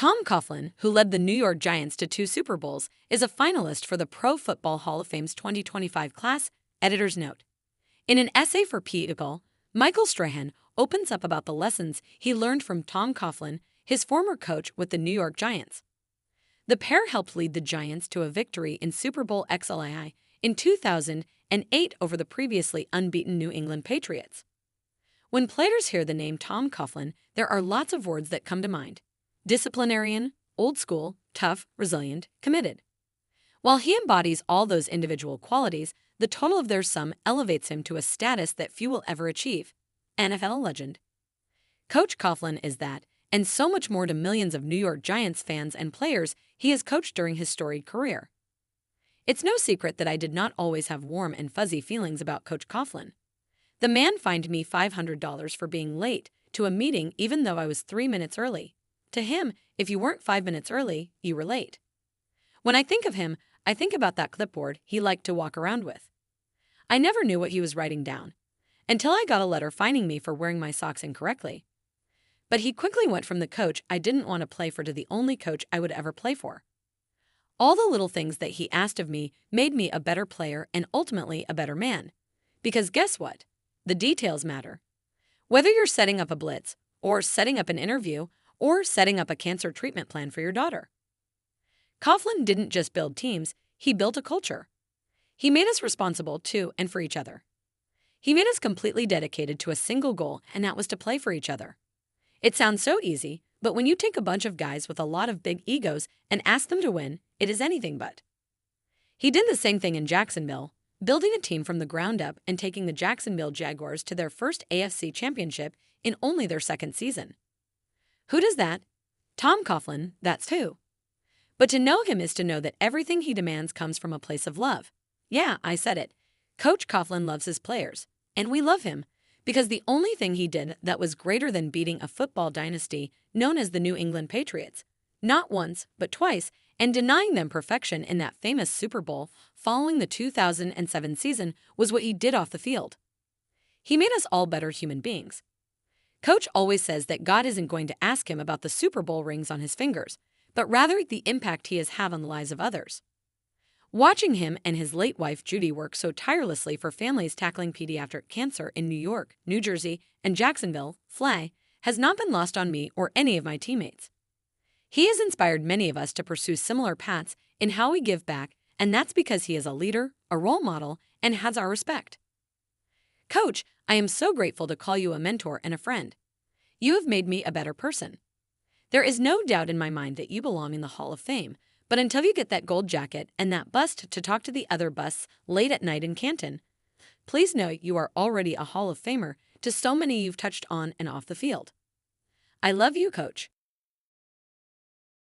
Tom Coughlin, who led the New York Giants to 2 Super Bowls, is a finalist for the Pro Football Hall of Fame's 2025 class, editor's note. In an essay for People, Michael Strahan opens up about the lessons he learned from Tom Coughlin, his former coach with the New York Giants. The pair helped lead the Giants to a victory in Super Bowl XLI in 2008 over the previously unbeaten New England Patriots. When players hear the name Tom Coughlin, there are lots of words that come to mind: disciplinarian, old school, tough, resilient, committed. While he embodies all those individual qualities, the total of their sum elevates him to a status that few will ever achieve: NFL legend. Coach Coughlin is that, and so much more to millions of New York Giants fans and players he has coached during his storied career. It's no secret that I did not always have warm and fuzzy feelings about Coach Coughlin. The man fined me $500 for being late to a meeting even though I was 3 minutes early. To him, if you weren't 5 minutes early, you were late. When I think of him, I think about that clipboard he liked to walk around with. I never knew what he was writing down, until I got a letter fining me for wearing my socks incorrectly. But he quickly went from the coach I didn't want to play for to the only coach I would ever play for. All the little things that he asked of me made me a better player and ultimately a better man. Because guess what? The details matter. Whether you're setting up a blitz, or setting up an interview, or setting up a cancer treatment plan for your daughter. Coughlin didn't just build teams, he built a culture. He made us responsible to and for each other. He made us completely dedicated to a single goal, and that was to play for each other. It sounds so easy, but when you take a bunch of guys with a lot of big egos and ask them to win, it is anything but. He did the same thing in Jacksonville, building a team from the ground up and taking the Jacksonville Jaguars to their first AFC championship in only their second season. Who does that? Tom Coughlin, that's who. But to know him is to know that everything he demands comes from a place of love. Yeah, I said it. Coach Coughlin loves his players, and we love him, because the only thing he did that was greater than beating a football dynasty known as the New England Patriots, not once, but twice, and denying them perfection in that famous Super Bowl following the 2007 season, was what he did off the field. He made us all better human beings. Coach always says that God isn't going to ask him about the Super Bowl rings on his fingers, but rather the impact he has had on the lives of others. Watching him and his late wife Judy work so tirelessly for families tackling pediatric cancer in New York, New Jersey, and Jacksonville, FLA, has not been lost on me or any of my teammates. He has inspired many of us to pursue similar paths in how we give back, and that's because he is a leader, a role model, and has our respect. Coach, I am so grateful to call you a mentor and a friend. You have made me a better person. There is no doubt in my mind that you belong in the Hall of Fame, but until you get that gold jacket and that bust to talk to the other busts late at night in Canton, please know you are already a Hall of Famer to so many you've touched on and off the field. I love you, Coach.